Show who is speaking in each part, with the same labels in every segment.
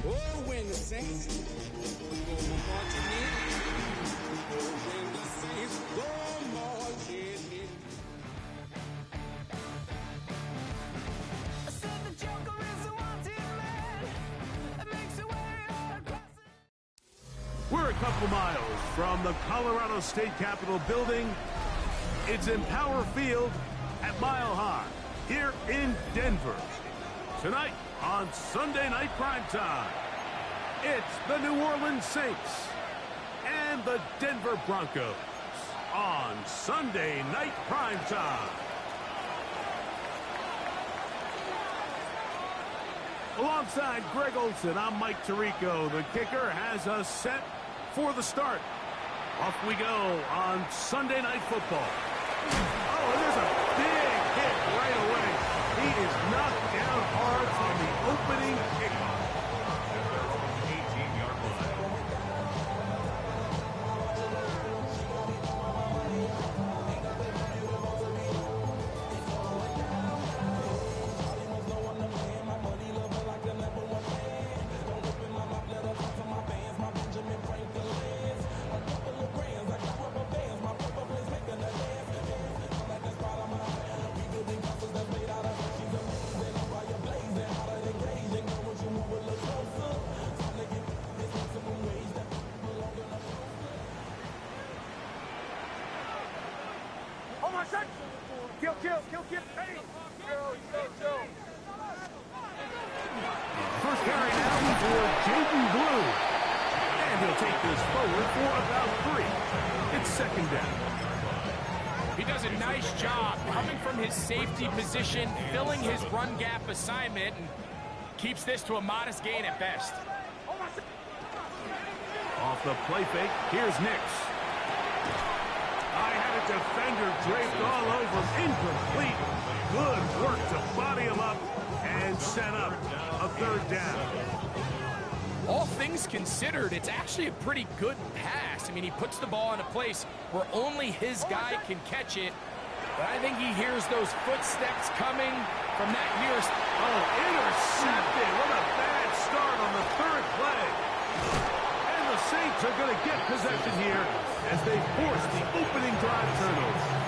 Speaker 1: Oh, when the Saints go marching in. Oh, when the Saints go marching in. I said the Joker is a wanted man. It makes a way all across the...
Speaker 2: We're a couple miles from the Colorado State Capitol building. It's Empower Field at Mile High here in Denver. Tonight on Sunday Night Primetime, it's the New Orleans Saints and the Denver Broncos on Sunday Night Primetime. Alongside Greg Olson, I'm Mike Tirico. The kicker has us set for the start. Off we go on Sunday Night Football. Oh, and there's a big hit right away. He is knocked down hard on the opening kickoff. 18-yard line. Hey! First carry now for Jaden Blue. And he'll take this forward for about 3. It's second down.
Speaker 3: He does a nice job coming from his safety position, filling his run gap assignment, and keeps this to a modest gain at best.
Speaker 2: Off the play fake, here's Nix. I had a defender draped all over him, incomplete. Good work to body him up and set up a third down.
Speaker 3: All things considered, it's actually a pretty good pass. I mean, he puts the ball in a place where only his guy can catch it. But I think he hears those footsteps coming from that near...
Speaker 2: Oh, intercepted. What a bad start on the third play. And the Saints are going to get possession here as they force the opening drive turnover.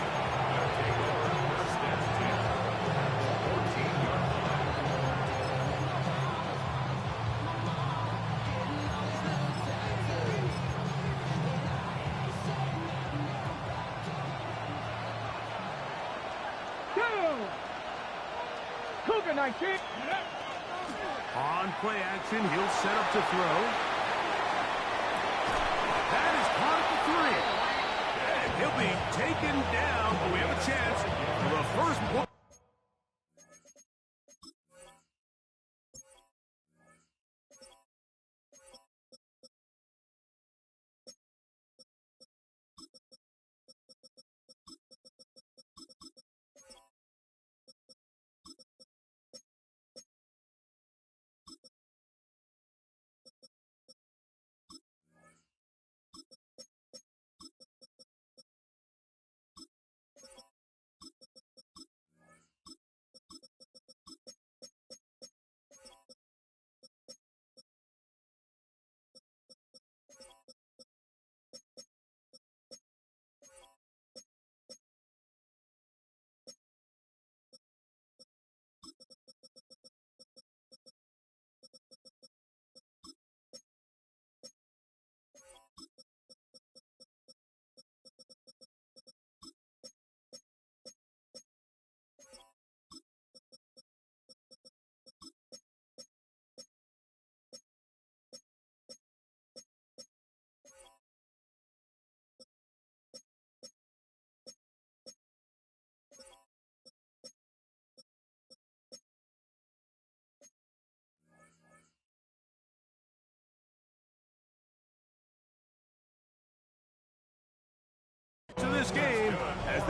Speaker 4: Cougar 19.
Speaker 2: On play action, he'll set up to throw. That is caught at the 3. And he'll be taken down, but we have a chance for the first point.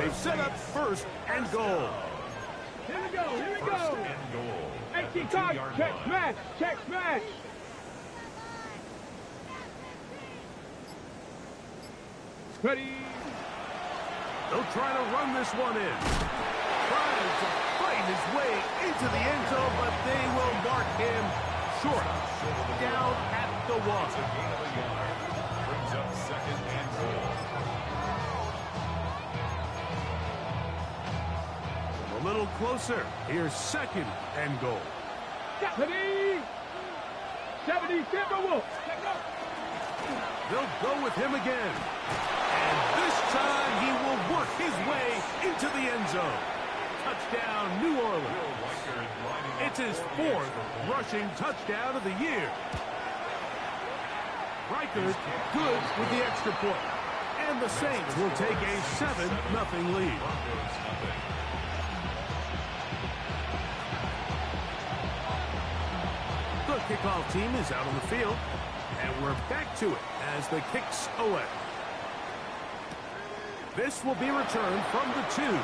Speaker 2: They've set up first and goal.
Speaker 4: Here we go, here we go. 18 cards, check smash, check smash. Ready.
Speaker 2: They'll try to run this one in. Trying to fight his way into the end zone, but they will mark him short. Down at the 1.
Speaker 5: Brings up second and goal.
Speaker 2: A little closer. Here's second and goal.
Speaker 4: 70. 70, Timberwolves.
Speaker 2: They'll go with him again. And this time he will work his way into the end zone. Touchdown, New Orleans. It's his 4th rushing touchdown of the year. Reichard good with the extra point. And the Saints will take a 7-0 lead. The kickoff team is out on the field. And we're back to it as the kicks away. This will be returned from the 2. And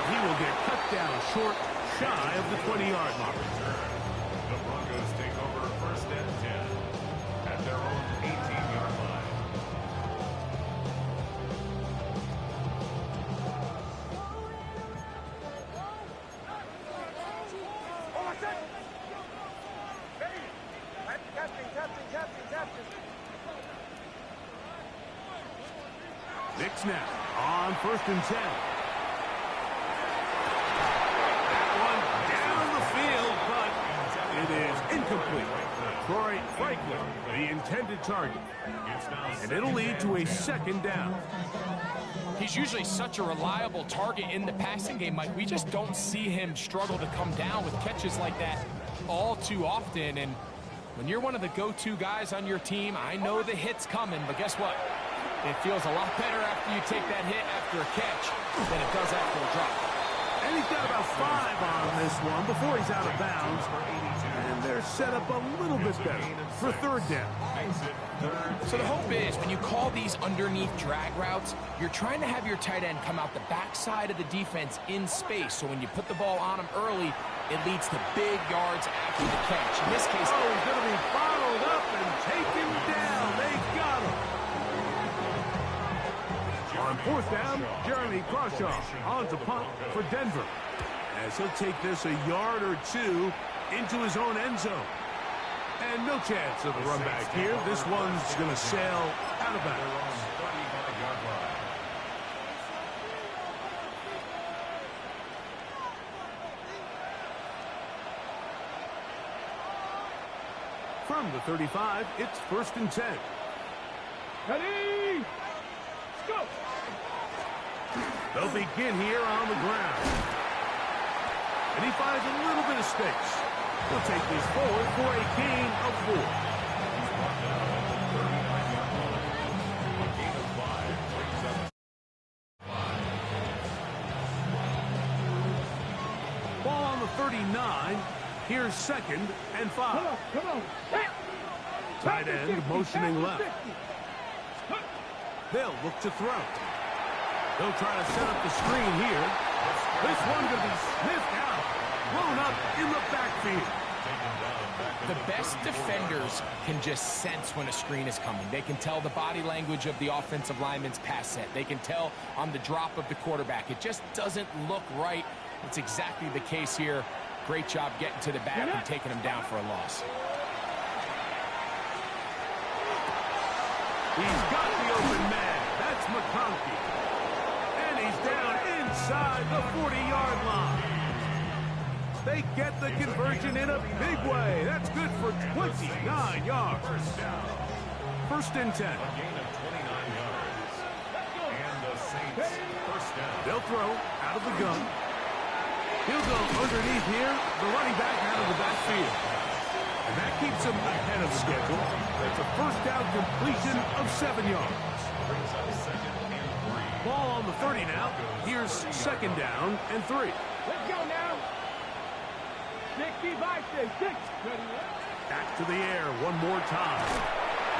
Speaker 2: he will get cut down short, shy of the 20-yard mark.
Speaker 5: The Broncos take over first and 10 at their own 18-yard line.
Speaker 2: Nick snap on first and 10. That one down the field, but it is incomplete. Troy Franklin, the intended target. And it'll lead to a second down.
Speaker 3: He's usually such a reliable target in the passing game, Mike. We just don't see him struggle to come down with catches like that all too often. And when you're one of the go-to guys on your team, I know the hit's coming, but guess what? It feels a lot better after you take that hit after a catch than it does after a drop.
Speaker 2: And he's got about 5 on this one before he's out of bounds. And they're set up a little bit better for third down.
Speaker 3: So the hope is when you call these underneath drag routes, you're trying to have your tight end come out the backside of the defense in space. So when you put the ball on him early, it leads to big yards after the catch. In this case,
Speaker 2: he's going to be followed up and taken down. They got him. On fourth down, Jeremy Crawshaw on to punt for Denver, as he'll take this a yard or 2 into his own end zone. And no chance of a run back here. This one's going to sail out of bounds. From the 35, it's first and 10.
Speaker 4: Ready. Let's go.
Speaker 2: They'll begin here on the ground. And he finds a little bit of space. He'll take this forward for a gain of 4. Ball on the 39. Here's second and 5.
Speaker 4: Come on.
Speaker 2: Tight end motioning left. They'll look to throw. They'll try to set up the screen here. This one going to be sniffed out. Blown up in the backfield.
Speaker 3: The best defenders can just sense when a screen is coming. They can tell the body language of the offensive lineman's pass set. They can tell on the drop of the quarterback. It just doesn't look right. It's exactly the case here. Great job getting to the back and taking him down for a loss.
Speaker 2: He's got the open man. That's McConkey. And he's down inside the 40-yard line. They get the conversion in a big way. That's good for 29 yards. First and 10. They'll throw out of the gun. He'll go underneath here. The running back out of the backfield. And that keeps him ahead of schedule. That's a first down completion of 7 yards. Ball on the 30 now. Here's second down and 3.
Speaker 4: Let's go now. 65, 6.
Speaker 2: Back to the air one more time.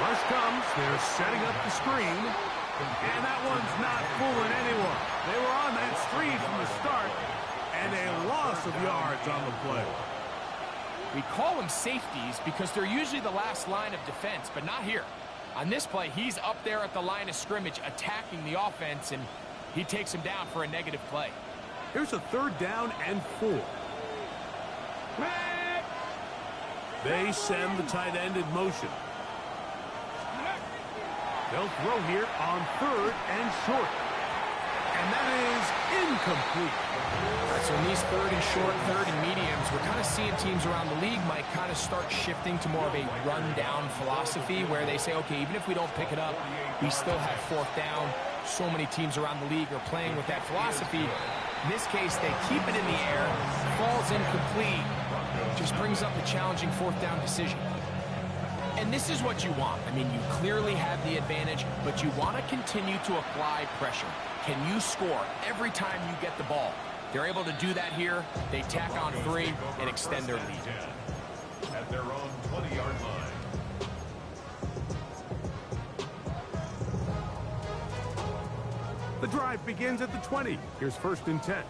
Speaker 2: Rush comes. They're setting up the screen. And that one's not fooling anyone. They were on that streak from the start, and a loss of yards on the play.
Speaker 3: We call them safeties because they're usually the last line of defense, but not here. On this play, he's up there at the line of scrimmage attacking the offense, and he takes him down for a negative play.
Speaker 2: Here's a 3rd down and 4. They send the tight end in motion. They'll throw here on 3rd and short. And that is incomplete.
Speaker 3: All right, so in these 3rd and short, 3rd and mediums, we're kind of seeing teams around the league might kind of start shifting to more of a run-down philosophy where they say, okay, even if we don't pick it up, we still have 4th down. So many teams around the league are playing with that philosophy. In this case, they keep it in the air, falls incomplete, just brings up a challenging 4th down decision. And this is what you want. I mean, you clearly have the advantage, but you want to continue to apply pressure. Can you score every time you get the ball? They're able to do that here. They tack on 3 and extend their lead.
Speaker 5: At their own 20-yard line.
Speaker 2: The drive begins at the 20. Here's 1st and 10.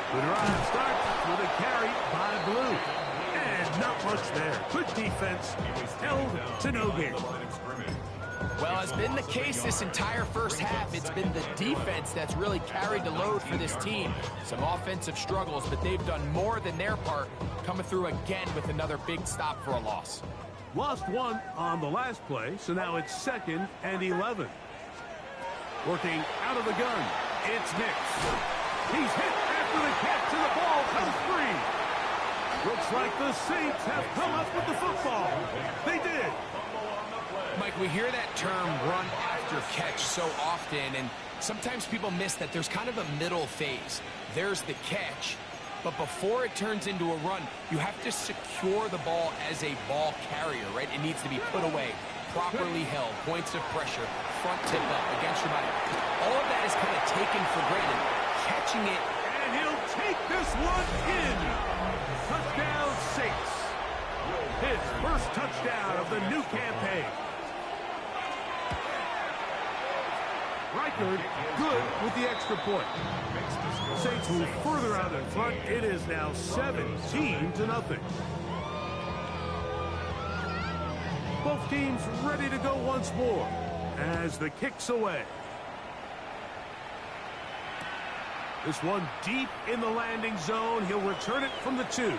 Speaker 2: The drive starts with a carry by Blue. And not much there. Good defense. Held to no gain.
Speaker 3: Well, it's been the case this entire first half. It's been the defense that's really carried the load for this team. Some offensive struggles, but they've done more than their part, coming through again with another big stop for a loss.
Speaker 2: Lost 1 on the last play, so now it's 2nd and 11. Working out of the gun, it's Nix. He's hit after the catch, and the ball comes free. Looks like the Saints have come up with the football. They did.
Speaker 3: Mike, we hear that term run after catch so often, and sometimes people miss that there's kind of a middle phase. There's the catch, but before it turns into a run, you have to secure the ball as a ball carrier, right? It needs to be put away, properly held, points of pressure, front tip up against your body. All of that is kind of taken for granted. Catching it.
Speaker 2: And he'll take this one in. Touchdown Saints. His first touchdown of the new campaign. Reichard good with the extra point. Saints move further out in front. It is now 17-0. Both teams ready to go once more as the kick's away. This one deep in the landing zone. He'll return it from the 2.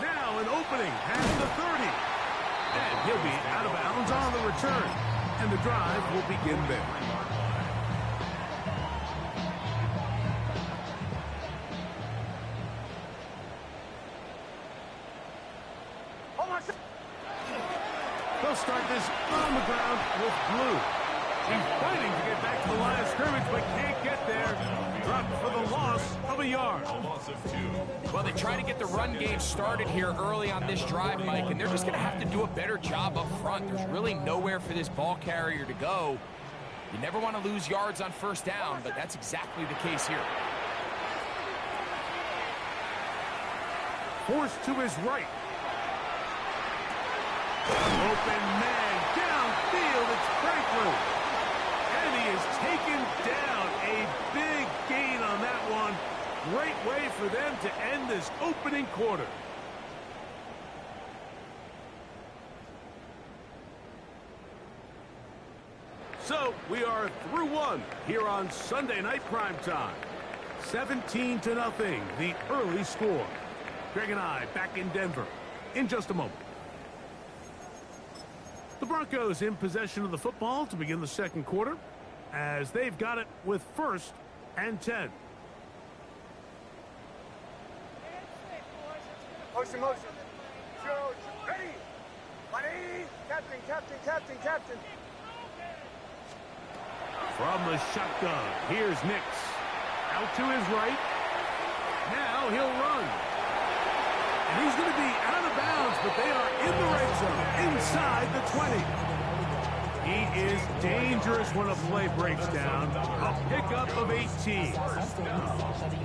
Speaker 2: Now an opening past the 30. And he'll be out of bounds on the return. And the drive will begin there. They'll start this on the ground with Blue. He's fighting to get back to the line of scrimmage, but can't get there. Dropped for the loss of a yard.
Speaker 5: A loss of 2.
Speaker 3: Well, they try to get the run game started here early on this drive, Mike, and they're just going to have to do a better job up front. There's really nowhere for this ball carrier to go. You never want to lose yards on 1st down, but that's exactly the case here.
Speaker 2: Forced to his right. Open man downfield. It's Franklin. And he is taken down. A big gain on that one. Great way for them to end this opening quarter. So we are through 1 here on Sunday Night Primetime. 17-0, the early score. Greg and I back in Denver in just a moment. The Broncos in possession of the football to begin the 2nd quarter as they've got it with 1st and 10.
Speaker 4: Motion. George, ready. Ready. Captain.
Speaker 2: From the shotgun, here's Nix. Out to his right. Now he'll run. And he's going to be out of bounds, but they are in the red zone, inside the 20. He is dangerous when a play breaks down. A pickup of 18.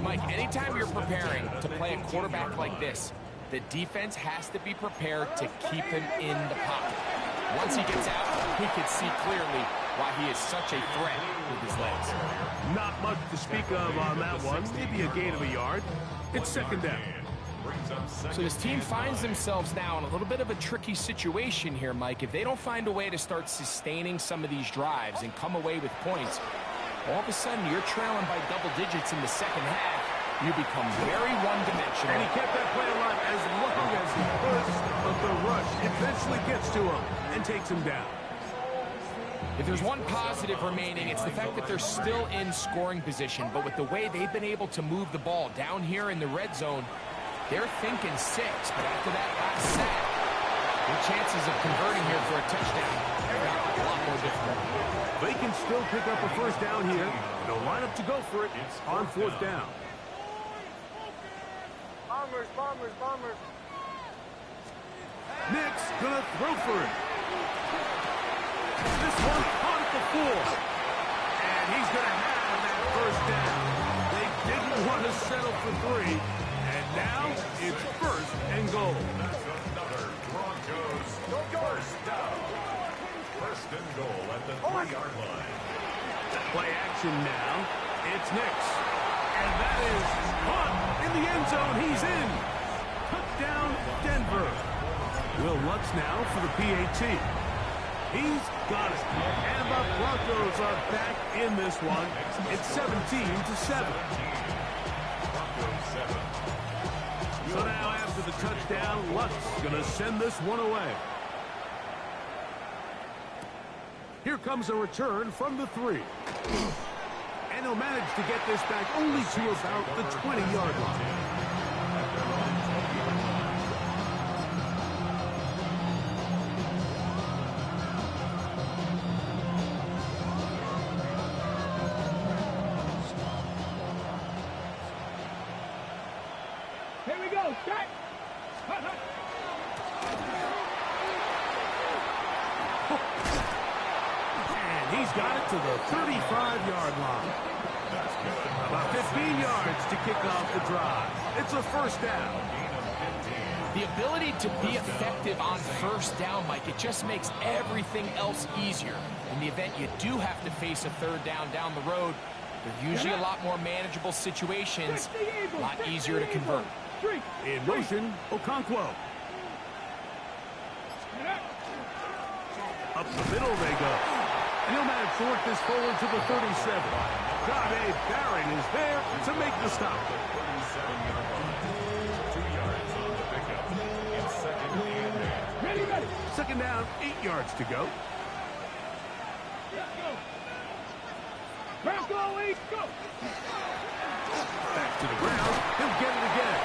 Speaker 3: Mike, anytime you're preparing to play a quarterback like this, the defense has to be prepared to keep him in the pocket. Once he gets out, he can see clearly why he is such a threat with his legs.
Speaker 2: Not much to speak of on that one. Maybe a gain of a yard. It's second down.
Speaker 3: So this team finds themselves now in a little bit of a tricky situation here, Mike. If they don't find a way to start sustaining some of these drives and come away with points, all of a sudden you're trailing by double digits in the second half. You become very one-dimensional.
Speaker 2: And he kept that play alive as long as he could, but the rush eventually gets to him and takes him down.
Speaker 3: If there's one positive remaining, it's the fact that they're still in scoring position. But with the way they've been able to move the ball down here in the red zone, they're thinking 6. But after that last sack, their chances of converting here for a touchdown got a lot more difficult.
Speaker 2: They can still pick up a first down here. They'll line up to go for it on fourth down.
Speaker 4: Bombers.
Speaker 2: Nick's gonna throw for it. This one caught at the 4. And he's gonna have that first down. They didn't want to settle for 3. And now it's first and goal.
Speaker 5: That's another Broncos first down. First and goal at the 3-yard line.
Speaker 2: Play action now. It's Nix. And that is caught in the end zone. He's in. Touchdown, Denver. Will Lutz now for the PAT. He's got it. And the Broncos are back in this one. It's 17-7.
Speaker 5: Broncos 7.
Speaker 2: So now after the touchdown, Lutz going to send this one away. Here comes a return from the 3. And he'll manage to get this back only to about the 20-yard line.
Speaker 4: Here we go. Set.
Speaker 2: And he's got it to the 35-yard line. About 15 yards to kick off the drive. It's a first down.
Speaker 3: The ability to be effective on first down, Mike, it just makes everything else easier. In the event you do have to face a third down the road, they're usually a lot more manageable situations, a lot easier to convert.
Speaker 2: In motion, Okonkwo. Up the middle they go. And he'll manage to work this forward to the 37. Jahdae Barron is there to make the stop.
Speaker 5: 37-yard line. 2 yards on the pickup. It's second and 8.
Speaker 4: Ready.
Speaker 2: Second down, 8 yards to go.
Speaker 4: Bronco, go.
Speaker 2: Back to the ground. He'll get it again.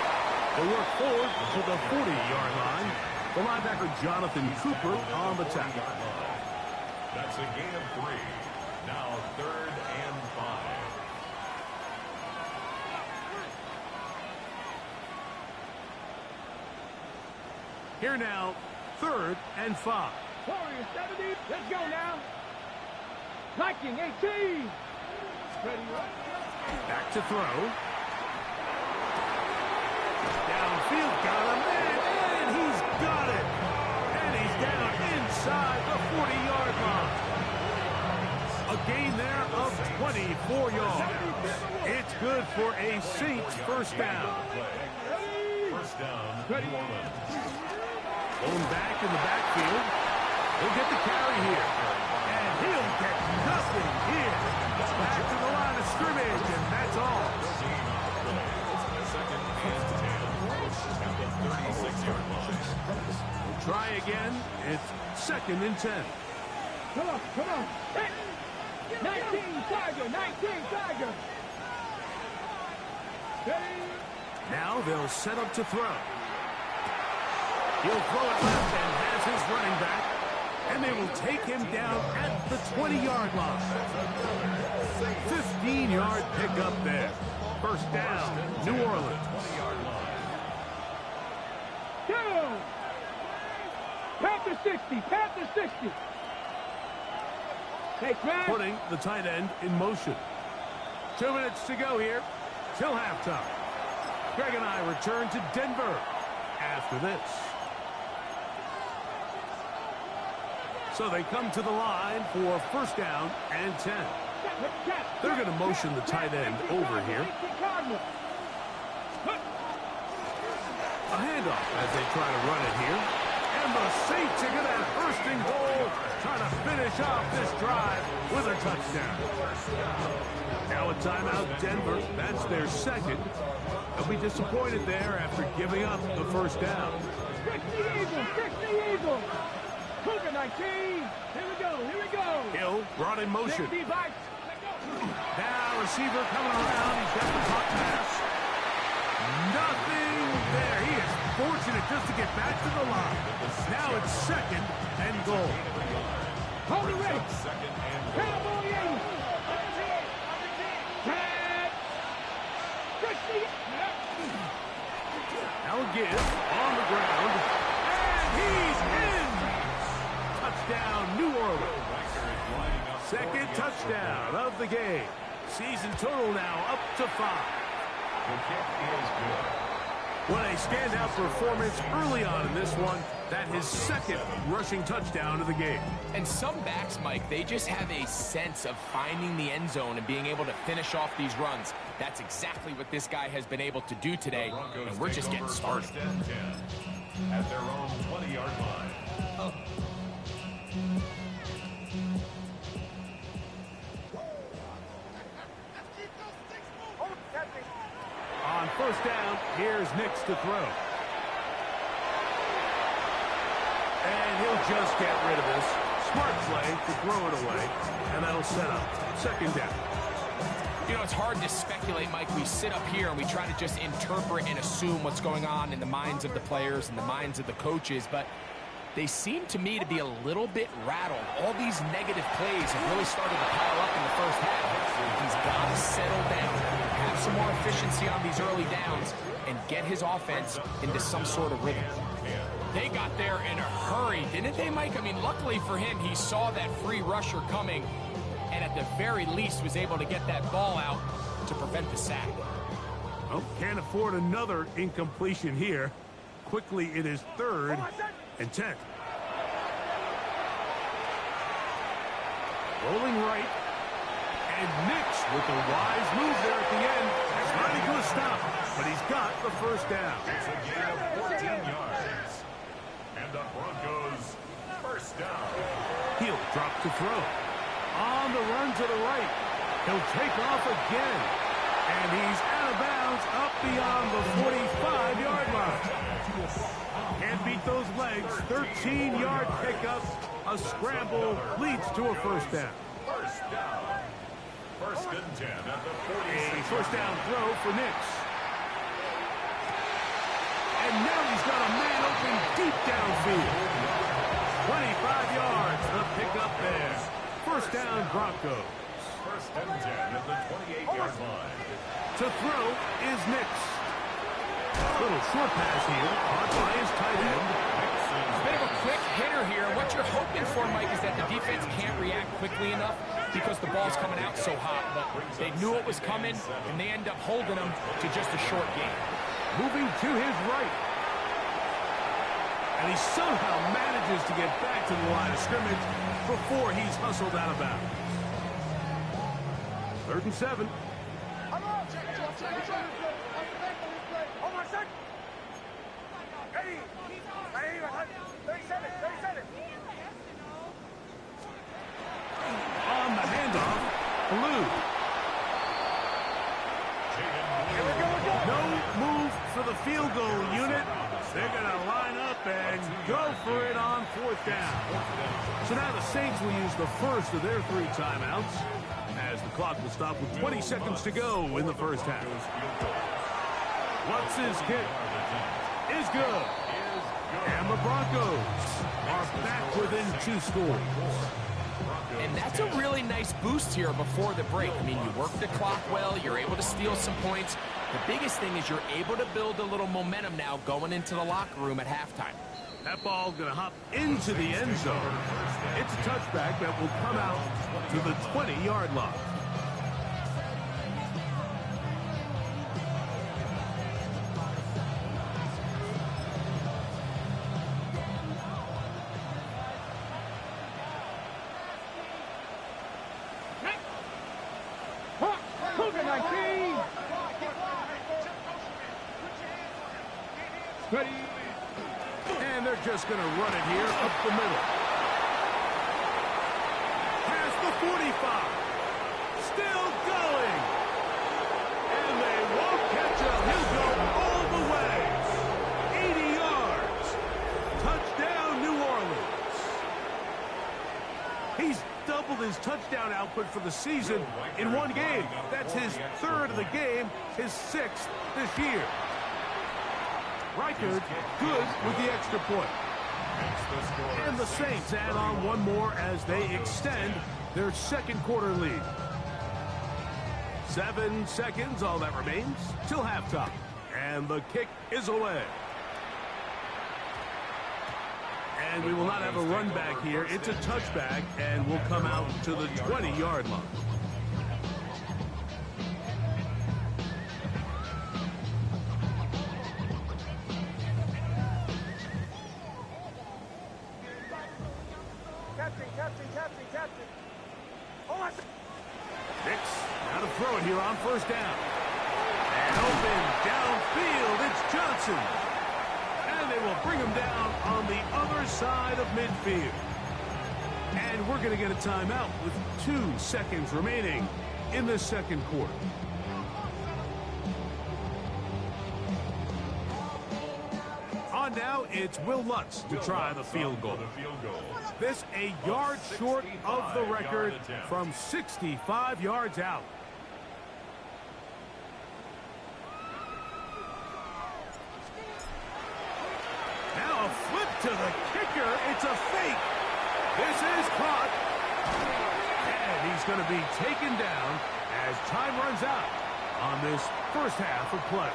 Speaker 2: They work forward to the 40-yard line. The linebacker Jonathan Cooper on the tackle.
Speaker 5: That's a gain of 3. Now 3rd and 5.
Speaker 2: Here now, 3rd and 5.
Speaker 4: Warrior 70. Let's go now. Viking 18. Ready.
Speaker 2: Back to throw. Downfield, got a man, and he's got it. And he's down inside the 40-yard line. A gain there of 24 yards. It's good for a Saints first down.
Speaker 5: First down, New Orleans.
Speaker 2: Going back in the backfield. He'll get the carry here. And he'll get nothing here. Back to the line of scrimmage, and that's all.
Speaker 5: Second and 10 at the 36-yard line.
Speaker 2: We'll try again. It's 2nd and 10.
Speaker 4: Come on. 19 Tiger. Ready.
Speaker 2: Now they'll set up to throw. He'll throw it left and has his running back. And they will take him down at the 20-yard line. 15-yard pickup there. First down, New Orleans.
Speaker 4: Go. Panther 60. Hey, man.
Speaker 2: Putting the tight end in motion. 2 minutes to go here till halftime. Greg and I return to Denver after this. So they come to the line for first down and 10. They're going to motion the tight end over here. A handoff as they try to run it here. And the Saints are going to have first and goal, trying to finish off this drive with a touchdown. Now a timeout, Denver. That's their second. They'll be disappointed there after giving up the first down.
Speaker 4: Fix the Eagles! Cougar 19! Here we go!
Speaker 2: Hill brought in motion.
Speaker 4: Take the bike.
Speaker 2: Now receiver coming around. He's got the hot pass. Nothing there. He is fortunate just to get back to the line. Now it's second and goal.
Speaker 4: Hold the race! Cowboy Eagles!
Speaker 2: Now again, on the ground, and he's in! Touchdown, New Orleans. Second touchdown of the game. Season total now up to 5.
Speaker 5: The kick is good.
Speaker 2: What a standout performance early on in this one. That his second rushing touchdown of the game.
Speaker 3: And some backs, Mike, they just have a sense of finding the end zone and being able to finish off these runs. That's exactly what this guy has been able to do today, and we're just getting started.
Speaker 5: First and 10 at their own 20-yard line.
Speaker 2: On first down, here's Nix to throw. And he'll just get rid of this. Smart play to throw it away, and that'll set up second down.
Speaker 3: You know, it's hard to speculate, Mike. We sit up here and we try to just interpret and assume what's going on in the minds of the players and the minds of the coaches, but they seem to me to be a little bit rattled. All these negative plays have really started to pile up in the first half. He's got to settle down, have some more efficiency on these early downs, and get his offense into some sort of rhythm. They got there in a hurry, didn't they, Mike? I mean, luckily for him, he saw that free rusher coming, and at the very least was able to get that ball out to prevent the sack.
Speaker 2: Oh, can't afford another incompletion here. Quickly, it is third and 10. Rolling right. And Nix with a wise move there at the end. Trying to a stop, but he's got the first down.
Speaker 5: It's a gain of 14 yards. And the Broncos first down.
Speaker 2: He'll drop to throw. On the run to the right. He'll take off again. And he's out of bounds up beyond the 45-yard line. Can't beat those legs. 13-yard pickup. A scramble leads to a first down.
Speaker 5: First down. First and 10 at the 46.
Speaker 2: A first down throw for Nix. And now he's got a man open deep downfield. 25 yards, the pickup there. First down, Broncos.
Speaker 5: First and 10 at the 28-yard line.
Speaker 2: To throw is Nix. Little short pass here, caught by his tight end.
Speaker 3: A bit of a quick hitter here. What you're hoping for, Mike, is that the defense can't react quickly enough because the ball's coming out so hot. But they knew it was coming, and they end up holding them to just a short gain.
Speaker 2: Moving to his right. And he somehow manages to get back to the line of scrimmage before he's hustled out of bounds. 3rd and 7. On the handoff, Blue. No move for the field goal unit. They're going to line up and go for it on 4th down. So now the Saints will use the first of their 3 timeouts as the clock will stop with 20 seconds to go in the first half. Watson's kick is good. And the Broncos are back within 2 scores.
Speaker 3: And that's a really nice boost here before the break. I mean, you work the clock well, you're able to steal some points. The biggest thing is you're able to build a little momentum now going into the locker room at halftime.
Speaker 2: That ball's going to hop into the end zone. It's a touchback that will come out to the 20-yard line.
Speaker 4: Ready?
Speaker 2: And they're just going to run it here up the middle. Past the 45. Still going. And they won't catch him. He'll go all the way. 80 yards. Touchdown, New Orleans. He's doubled his touchdown output for the season in one game. That's his third of the game, his sixth this year. Reichard good with the extra point. And the Saints add on one more as they extend their second quarter lead. 7 seconds, all that remains, till halftime. And the kick is away. And we will not have a run back here. It's a touchback, and we'll come out to the 20-yard line.
Speaker 4: Captain.
Speaker 2: Nix, now to throw it here on first down. And open downfield, it's Johnson. And they will bring him down on the other side of midfield. And we're going to get a timeout with 2 seconds remaining in the second quarter. On now, it's Will Lutz to try the field goal. This a yard short of the record from 65 yards out. Now a flip to the kicker. It's a fake. This is caught. And he's going to be taken down as time runs out on this first half of play.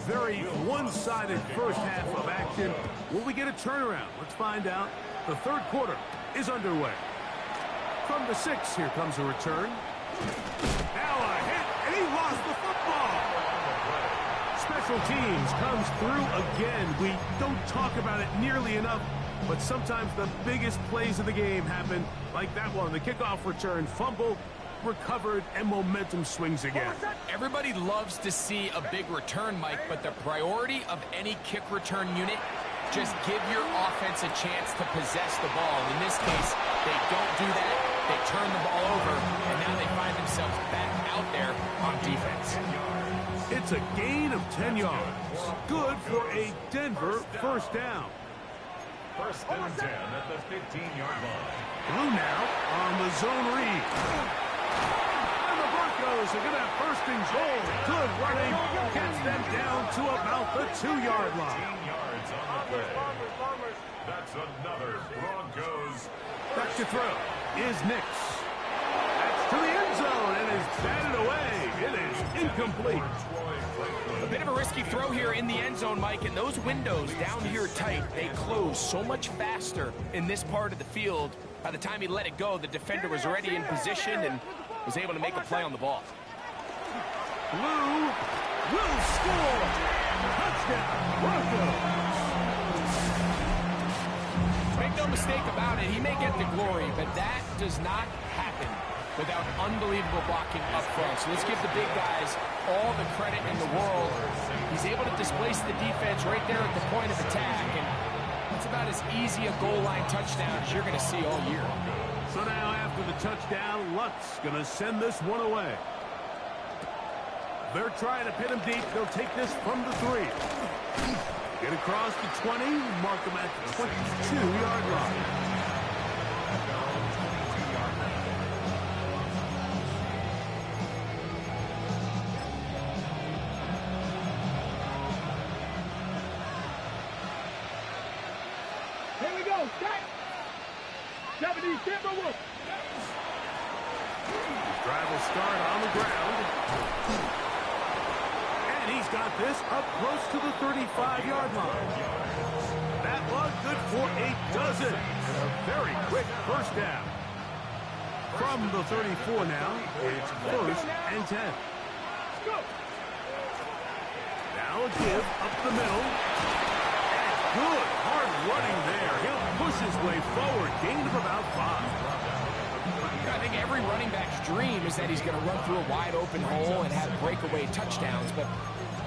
Speaker 2: Very one-sided first half of action. Will we get a turnaround? Let's find out. The third quarter is underway. From the 6, here comes a return. Now a hit, and he lost the football. Special teams comes through again. We don't talk about it nearly enough, but sometimes the biggest plays of the game happen like that one. The kickoff return, fumble, recovered, and momentum swings again.
Speaker 3: Everybody loves to see a big return, Mike, but the priority of any kick return unit, just give your offense a chance to possess the ball. In this case, they don't do that. They turn the ball over, and now they find themselves back out there on defense.
Speaker 2: It's a gain of 10 yards. Good for a Denver first down.
Speaker 5: First and 10 at the 15-yard line.
Speaker 2: Blue now on the zone read. And the Broncos are going to have first and goal. Good running. Gets them down to about the 2-yard line.
Speaker 5: 15 yards on the play. That's another Broncos.
Speaker 2: Back to throw is Nix. That's to the end zone and is batted away. It is incomplete.
Speaker 3: A bit of a risky throw here in the end zone, Mike, and those windows down here tight, they close so much faster in this part of the field. By the time he let it go, the defender was already in position and was able to make a play on the ball.
Speaker 2: Blue will score. Touchdown, Broncos.
Speaker 3: Make no mistake about it, he may get the glory, but that does not happen without unbelievable blocking up front. So let's give the big guys all the credit in the world. He's able to displace the defense right there at the point of attack, and it's about as easy a goal line touchdown as you're going to see all year.
Speaker 2: So now after the touchdown, Lutz going to send this one away. They're trying to pin him deep. They'll take this from the 3. Get across the 20, mark them at the 22-yard line.
Speaker 4: Here we go. Set. 70, Timberwolves.
Speaker 2: Drive will start on the ground. And he's got this up close to the 35-yard line. That one good for a dozen. And a very quick first down. From the 34 now, it's first and 10. Now a give up the middle. And Good hard running there. He'll push his way forward. Gain of about 5.
Speaker 3: I think every running back's dream is that he's going to run through a wide open hole and have breakaway touchdowns, but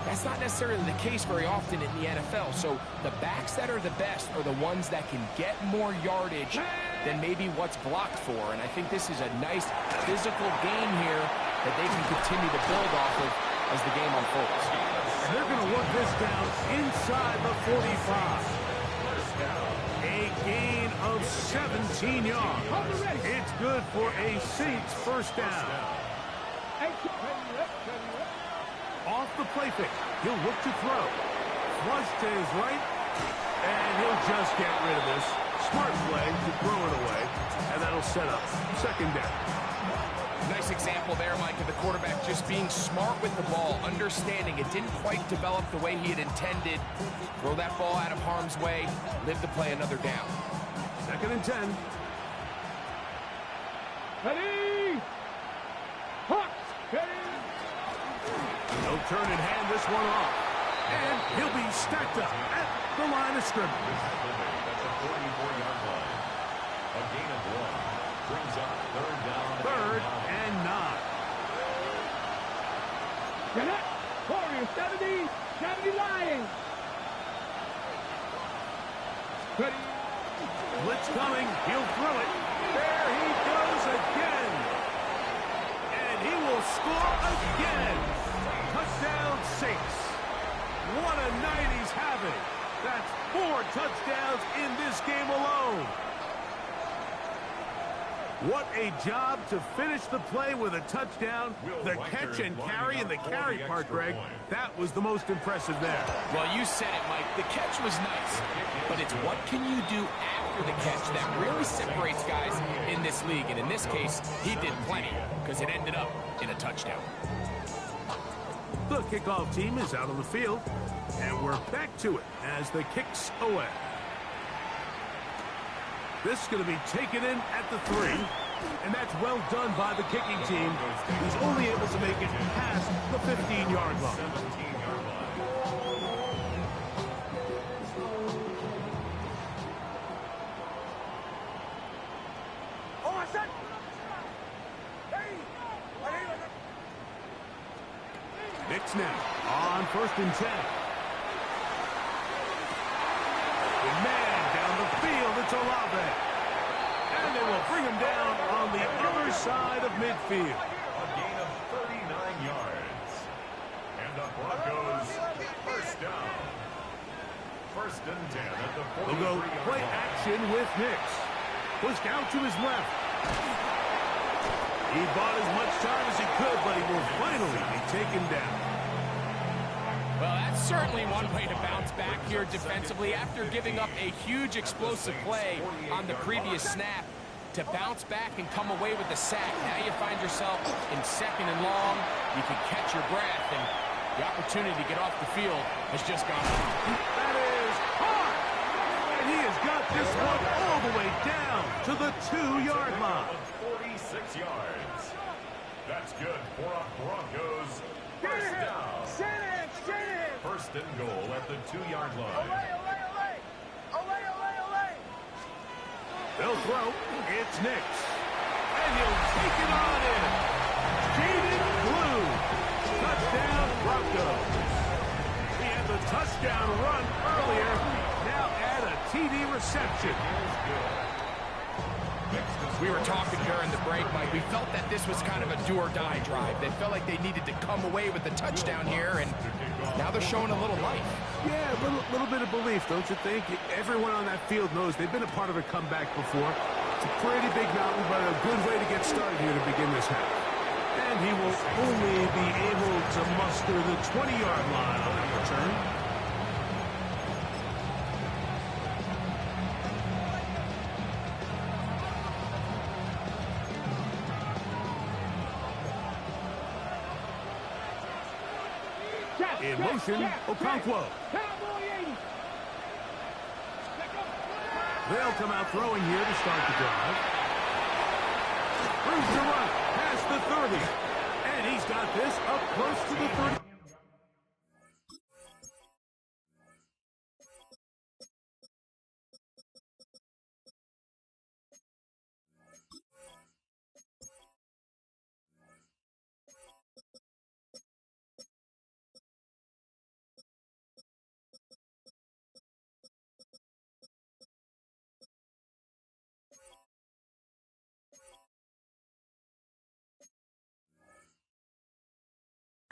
Speaker 3: that's not necessarily the case very often in the NFL. So the backs that are the best are the ones that can get more yardage than maybe what's blocked for. And I think this is a nice physical game here that they can continue to build off of as the game unfolds.
Speaker 2: And they're going to work this down inside the 45. A gain of 17 yards. It's good for a Saints first down. Off the play fake. He'll look to throw. Flush to his right. And he'll just get rid of this. Smart play to throw it away. And that'll set up second down.
Speaker 3: Nice example there, Mike, of the quarterback just being smart with the ball, understanding it didn't quite develop the way he had intended. Throw that ball out of harm's way, live to play another down.
Speaker 2: Second and 10.
Speaker 4: Ready? Hawks, ready?
Speaker 2: He'll turn and hand this one off. And he'll be stacked up at the line of scrimmage.
Speaker 5: That's a 44-yard line. A gain of 1. Brings up third down.
Speaker 2: Third and 9.
Speaker 4: Connect. Warriors 70, 70 Lions. Ready?
Speaker 2: Blitz coming. He'll throw it. There he goes again. And he will score again. Touchdown Saints. What a night he's having. That's 4 touchdowns in this game alone. What a job to finish the play with a touchdown. The catch and carry and the carry part, Greg, that was the most impressive there.
Speaker 3: Well, you said it, Mike. The catch was nice, but it's what can you do after the catch that really separates guys in this league. And in this case, he did plenty because it ended up in a touchdown.
Speaker 2: The kickoff team is out on the field, and we're back to it as the kick's away. This is going to be taken in at the 3, and that's well done by the kicking team. He's only able to make it past the 15-yard line.
Speaker 5: 17-yard line.
Speaker 2: Knicks now on first and 10. The man down the field, it's Olave. And they will bring him down on the other side of midfield.
Speaker 5: A gain of 39 yards. And the Broncos first down. First and 10 at the 43-yard line.
Speaker 2: They'll go play action with Nix. Pushed out to his left. He bought as much time as he could, but he will finally be taken down.
Speaker 3: Well, that's certainly one way to bounce back here defensively after giving up a huge explosive play on the previous snap. To bounce back and come away with the sack. Now you find yourself in second and long. You can catch your breath, and the opportunity to get off the field has just gone on.
Speaker 2: That is hard. And he has got this one all the way down to the 2-yard line.
Speaker 5: 46 yards. That's good for a Broncos first down. First and goal at the 2-yard line.
Speaker 2: They'll throw. It's Nix. And he'll take it on in. Jaden Blue. Touchdown Broncos. He had the touchdown run earlier. Now add a TD reception.
Speaker 3: We were talking during the break, Mike. We felt that this was kind of a do-or-die drive. They felt like they needed to come away with the touchdown here, and now they're showing a little life.
Speaker 2: Yeah, a little bit of belief, don't you think? Everyone on that field knows they've been a part of a comeback before. It's a pretty big mountain, but a good way to get started here to begin this half. And he will only be able to muster the 20-yard line on that return. In motion, Okonkwo. They'll come out throwing here to start the drive. Through to run, past the 30. And he's got this up close to the 30.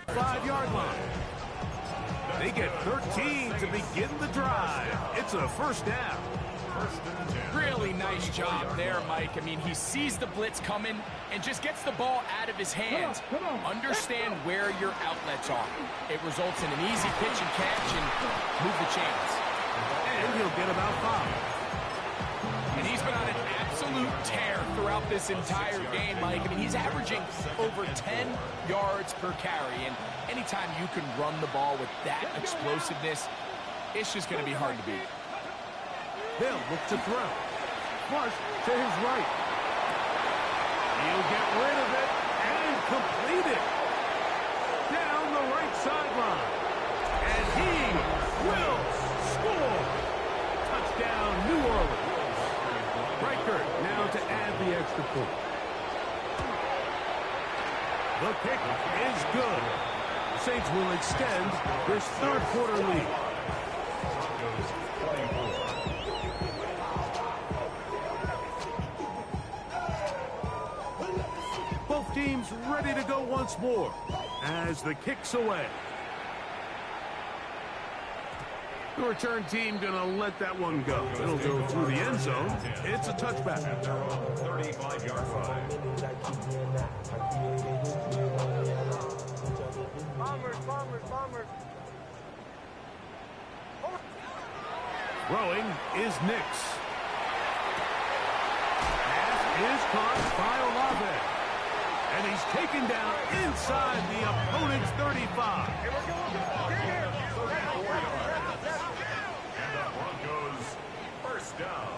Speaker 2: 5-yard line. They get 13 to begin the drive. It's a first down.
Speaker 3: Really nice job there, Mike. I mean, he sees the blitz coming and just gets the ball out of his hands. Understand where your outlets are. It results in an easy pitch and catch and move the chains.
Speaker 2: And he'll get about 5.
Speaker 3: And he's been on an absolute tear throughout this entire game, Mike. I mean, he's averaging over 10 yards per carry. And anytime you can run the ball with that explosiveness, it's just going to be hard to beat.
Speaker 2: They'll look to throw. Marsh to his right. He'll get rid of it and complete it. Down the right sideline. And he will score. Touchdown, New Orleans. Reichert now to add the extra point. The kick is good. The Saints will extend this third quarter lead. Both teams ready to go once more as the kick's away. The return team gonna let that one go. It'll go through the end zone. It's a touchback.
Speaker 5: 35-yard line.
Speaker 4: Bombers.
Speaker 2: Throwing is Nix. Pass is caught by Olave. And he's taken down inside the opponent's 35.
Speaker 5: And the Broncos first down.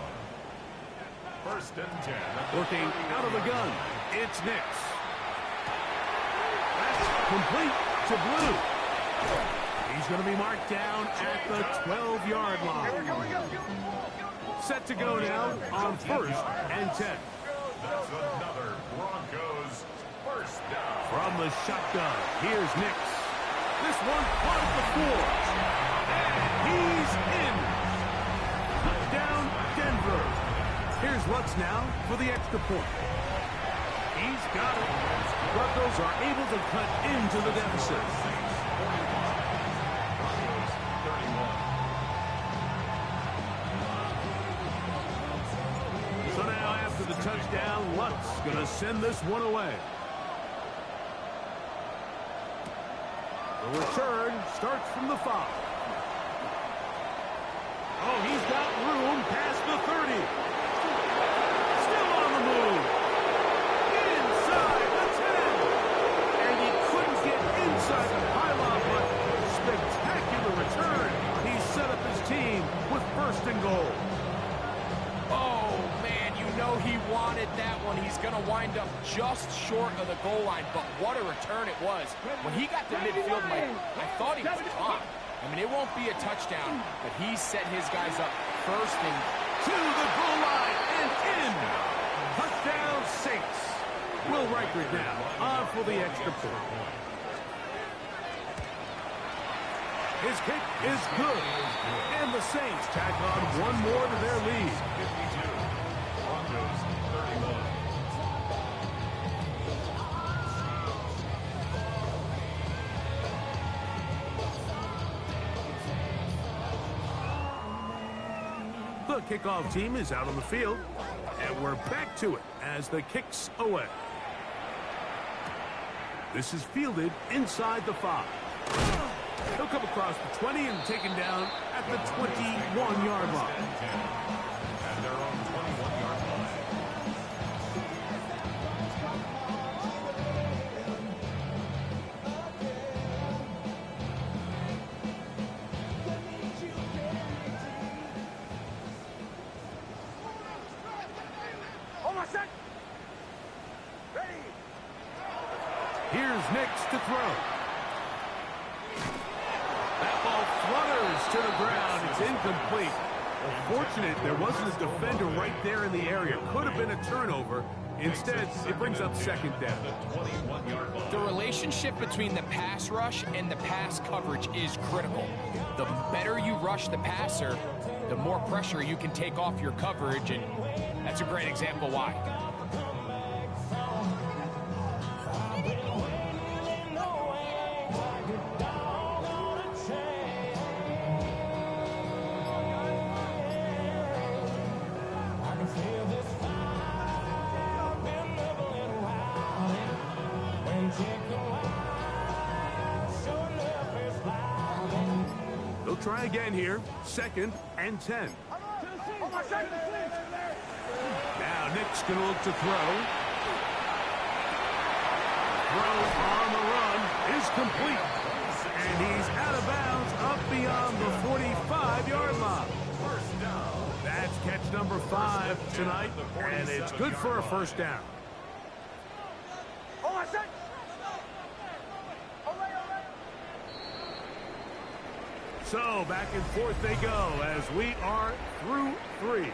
Speaker 5: First and 10.
Speaker 2: Working out of the gun, it's Nix. That's complete to Blue. He's going to be marked down at the 12-yard line. Set to go now on first and 10.
Speaker 5: That's another Broncos first down.
Speaker 2: From the shotgun, here's Nix. This one on the 4. And he's in. Touchdown, Denver. Here's Lutz now for the extra point. He's got it. Broncos are able to cut into the deficit. So now after the touchdown, Lutz going to send this one away. The return starts from the 5. Oh, he's got room past the 30. Still on the move. Inside the 10. And he couldn't get inside the pylon, but spectacular return. He set up his team with first and goal.
Speaker 3: Oh, man, you know he wanted that one. He's going to wind up just short of the goal line, but what a return it was. When he got to midfield, Mike, I thought he was gone. I mean, it won't be a touchdown, but he set his guys up first and
Speaker 2: to the goal line and in. Touchdown, Saints. Will Reichert now on for the extra point. His kick is good. And the Saints tack on one more to their lead.
Speaker 5: 52. Broncos 31.
Speaker 2: The kickoff team is out on the field, and we're back to it as the kick's away. This is fielded inside the 5. He'll come across the 20 and taken down at the 21-yard line.
Speaker 5: And they're on 21-yard line.
Speaker 2: Here's Nix to throw. That ball flutters to the ground. It's incomplete. Fortunate there wasn't a defender right there in the area. Could have been a turnover. Instead, it brings up second down.
Speaker 3: The relationship between the pass rush and the pass coverage is critical. The better you rush the passer, the more pressure you can take off your coverage, and that's a great example why.
Speaker 2: try again here. 2nd and 10. Now Nick's going to look to throw. Throw on the run is complete. And he's out of bounds up beyond the 45-yard line. That's catch number 5 tonight, and it's good for a first down. So back and forth they go as we are through 3.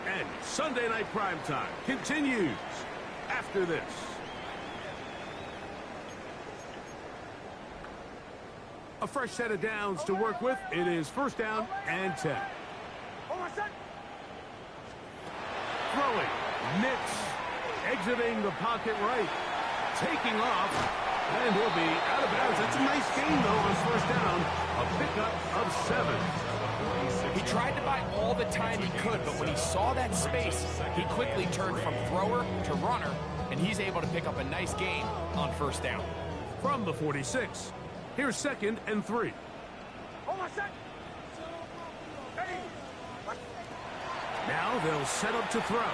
Speaker 2: And Sunday Night Primetime continues after this. A fresh set of downs to work with. It is 1st down and 10. Throwing. Nix exiting the pocket right. Taking off. And he'll be out of bounds. That's a nice gain, though, on 1st down. A pickup of 7.
Speaker 3: He tried to buy all the time he could, but when he saw that space, he quickly turned from thrower to runner, and he's able to pick up a nice gain on 1st down.
Speaker 2: From the 46, here's 2nd and 3. Now they'll set up to throw.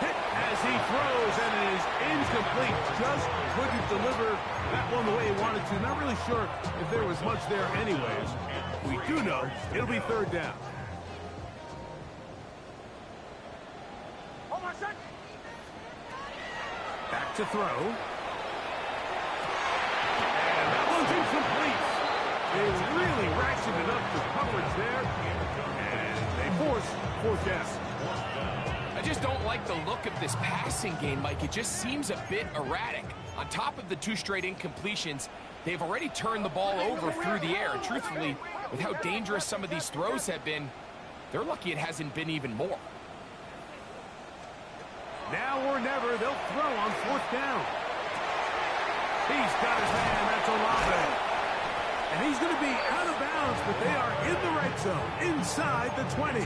Speaker 2: Hit as he throws, and it is incomplete. Just couldn't deliver that one the way he wanted to. Not really sure if there was much there anyways. We do know it'll be 3rd down. Back to throw. And that one's incomplete. They really ratcheted up the coverage there. And they force 4th down.
Speaker 3: I just don't like the look of this passing game, Mike. It just seems a bit erratic. On top of the 2 straight incompletions, they've already turned the ball over through the air. And truthfully, with how dangerous some of these throws have been, they're lucky it hasn't been even more.
Speaker 2: Now or never, they'll throw on 4th down. He's got his man, that's Olave. And he's going to be out of bounds, but they are in the red zone, inside the 20.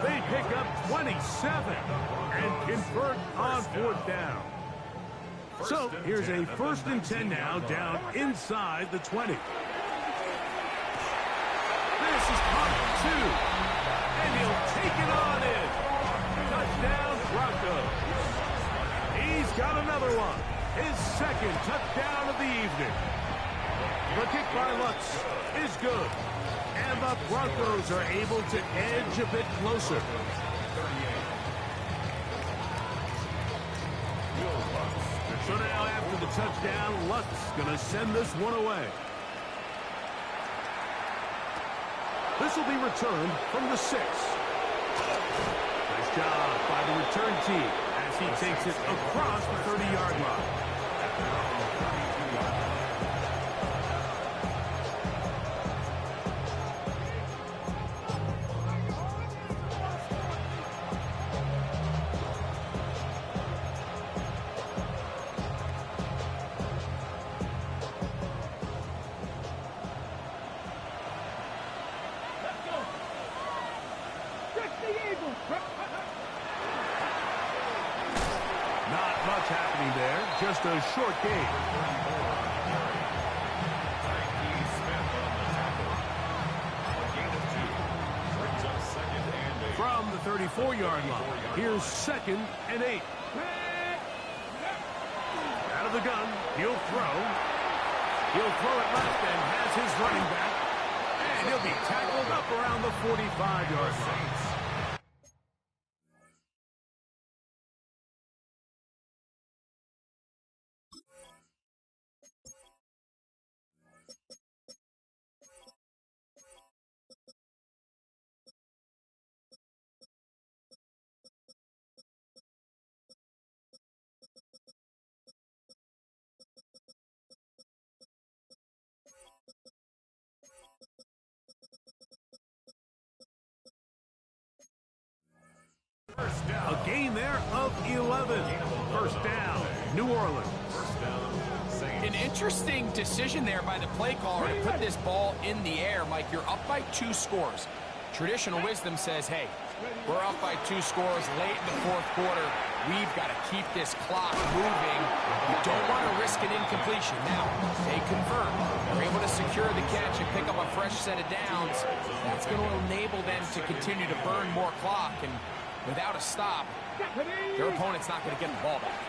Speaker 2: They pick up 27 and convert on 4th down. So here's a 1st and 10 now, down inside the 20. This is part 2, and he'll take it on in. Touchdown, Broncos. He's got another one. His 2nd touchdown of the evening. The kick by Lutz is good. And the Broncos are able to edge a bit closer. So now after the touchdown, Lutz going to send this one away. This will be returned from the 6. Nice job by the return team as he takes it across the 30-yard line. Not much happening there, just a short game. From the 34-yard line, here's 2nd and 8. Out of the gun, he'll throw. He'll throw it left and has his running back. And he'll be tackled up around the 45-yard line. A gain there of 11. 1st down, New Orleans.
Speaker 3: An interesting decision there by the play caller to put this ball in the air. Mike, you're up by 2 scores. Traditional wisdom says, hey, we're up by 2 scores late in the 4th quarter. We've got to keep this clock moving. You don't want to risk risk an incompletion. Now, they convert. They're able to secure the catch and pick up a fresh set of downs. That's going to enable them to continue to burn more clock. And without a stop, their opponent's not going to get the ball back.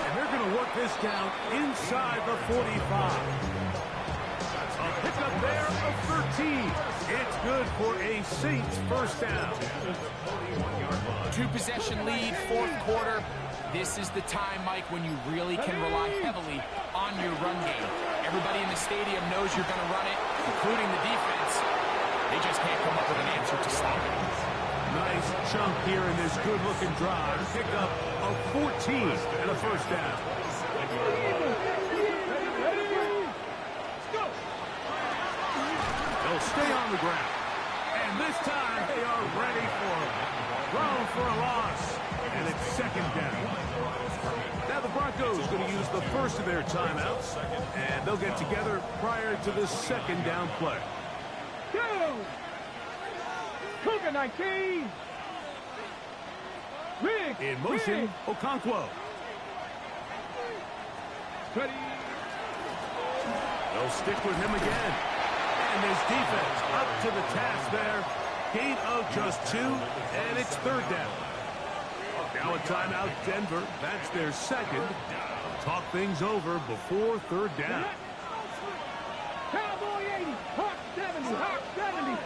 Speaker 2: And they're going to work this down inside the 45. A pickup there of 13. It's good for a Saints first down.
Speaker 3: 2-possession lead, fourth quarter. This is the time, Mike, when you really can rely heavily on your run game. Everybody in the stadium knows you're going to run it, including the defense. They just can't come up with an answer to stop it.
Speaker 2: Nice chunk here in this good-looking drive. Pick up of 14 and a first down. They'll stay on the ground. And this time they are ready for it. Thrown for a loss. And it's second down. Now the Broncos going to use the first of their timeouts. And they'll get together prior to the second down play.
Speaker 4: Go! Cougar 19! Rick!
Speaker 2: In motion,
Speaker 4: Rick.
Speaker 2: Okonkwo.
Speaker 4: Ready.
Speaker 2: They'll stick with him again. And his defense up to the task there. Gain of just 2, and it's third down. Now a timeout, Denver. That's their second. Talk things over before third down.
Speaker 4: Cowboy 80, Hawk 70, Hawk 70.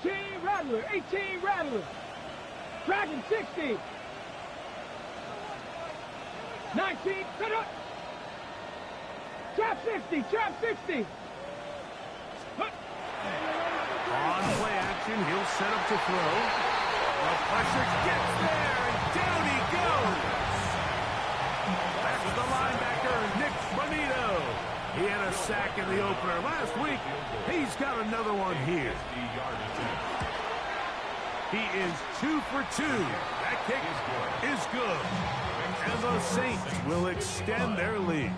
Speaker 4: 18 Rattler, 18 Rattler. Dragon 60. 19, cut up. Trap 60, trap 60.
Speaker 2: On play action, he'll set up to throw. The pressure gets there, and down he goes. That's the linebacker, Nick Bonito. He had a sack in the opener last week. He's got another one here. He is 2 for 2. That kick is good. And the Saints will extend their lead.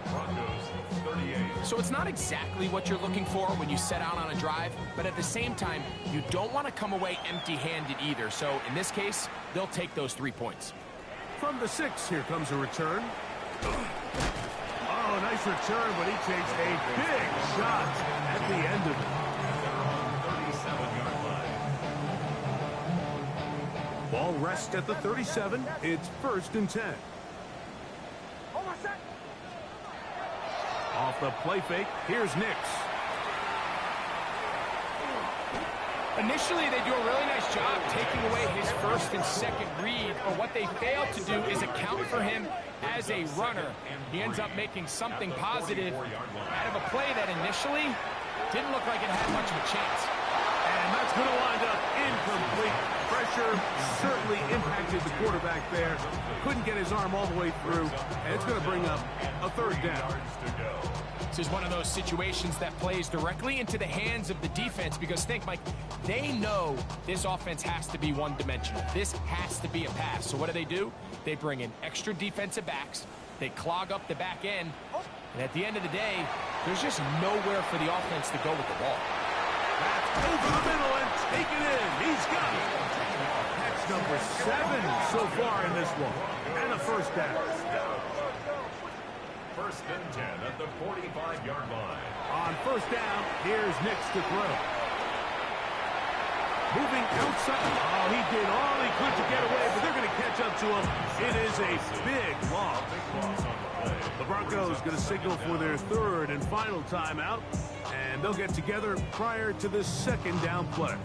Speaker 3: So it's not exactly what you're looking for when you set out on a drive, but at the same time, you don't want to come away empty-handed either. So in this case, they'll take those 3 points.
Speaker 2: From the 6, here comes a return. Oh, nice return, but he takes a big shot at the end of it. 37-yard line. Ball rests at the 37. It's 1st and 10. Off the play fake, here's Nix.
Speaker 3: Initially, they do a really nice job taking away his first and second read, but what they fail to do is account for him as a runner. He ends up making something positive out of a play that initially didn't look like it had much of a chance.
Speaker 2: And that's going to wind up incomplete. Pressure certainly impacted the quarterback there. Couldn't get his arm all the way through, and it's going to bring up a third down.
Speaker 3: This is one of those situations that plays directly into the hands of the defense because think, Mike, they know this offense has to be one-dimensional. This has to be a pass. So what do? They bring in extra defensive backs. They clog up the back end. And at the end of the day, there's just nowhere for the offense to go with the ball.
Speaker 2: That's over the middle and taken in. He's got it. That's number 7 so far in this one. And a first down.
Speaker 5: 1st and 10 at the 45-yard line.
Speaker 2: On first down, here's Nix to throw. Moving outside. Oh, he did all he could to get away, but they're going to catch up to him. It is a big loss. The Broncos going to signal for their 3rd and final timeout, and they'll get together prior to the second down play.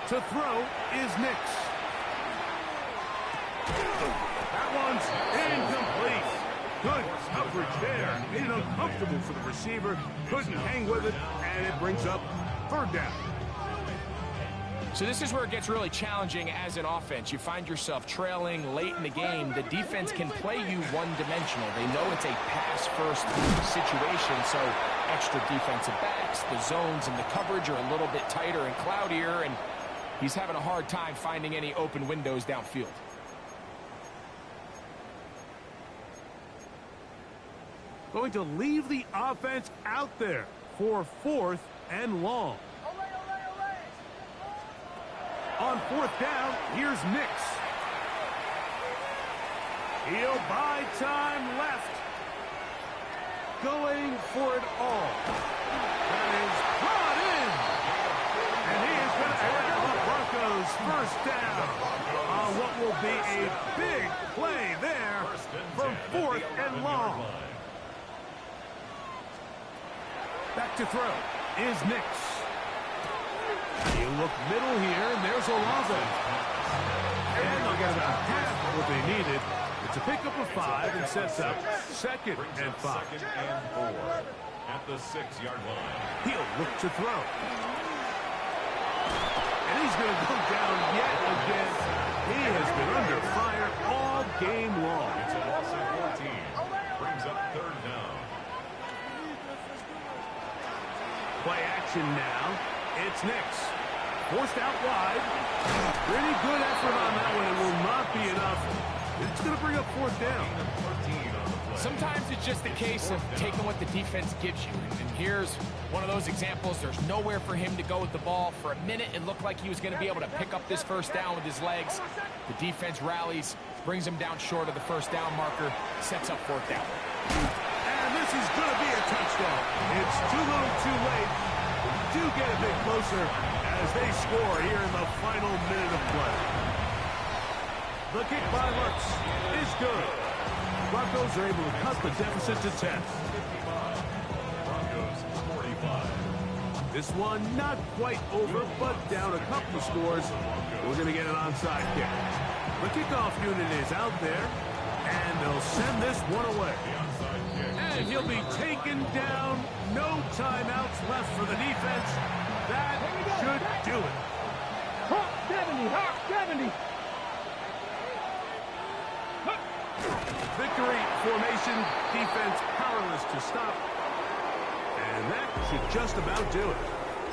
Speaker 2: To throw is Nix. That one's incomplete. Good coverage there. Made it uncomfortable for the receiver. Couldn't hang with it, and it brings up third down.
Speaker 3: So this is where it gets really challenging as an offense. You find yourself trailing late in the game. The defense can play you one-dimensional. They know it's a pass-first situation, so extra defensive backs, the zones and the coverage are a little bit tighter and cloudier, and he's having a hard time finding any open windows downfield.
Speaker 2: going to leave the offense out there for 4th and long. On 4th down, here's Nix. He'll buy time left. Going for it all. That is brought in. And he is going to have the Broncos first down on what will be a big play there from 4th and long. Back to throw is Nix. You look middle here, and there's Olave. And they'll get about half of what they needed. It's a pickup of 5 and sets up 2nd and 5.
Speaker 5: 2nd and 4 at the 6-yard line.
Speaker 2: He'll look to throw. And he's going to go down yet again. He has been under fire all game long.
Speaker 5: It's a loss of 14. Brings up 3rd down.
Speaker 2: Play action now. It's Nix. Forced out wide. Pretty good effort on that one. It will not be enough. It's going to bring up 4th down.
Speaker 3: Sometimes it's just a case of taking what the defense gives you. And here's one of those examples. There's nowhere for him to go with the ball. For a minute, it looked like he was going to be able to pick up this first down with his legs. The defense rallies, brings him down short of the first down marker, sets up 4th down.
Speaker 2: And this is going to be a touchdown. It's too little too late. We do get a bit closer as they score here in the final minute of play. The kick by Lutz is good. Broncos are able to cut the deficit to 10.
Speaker 5: Broncos 45.
Speaker 2: This one not quite over, but down a couple of scores. We're going to get an onside kick. The kickoff unit is out there, and they'll send this one away. And he'll be taken down. No timeouts left for the defense. That should do it.
Speaker 4: Hawk 70, Hawk 70.
Speaker 2: Victory formation, defense powerless to stop. And that should just about do it.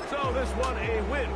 Speaker 2: So this one a win.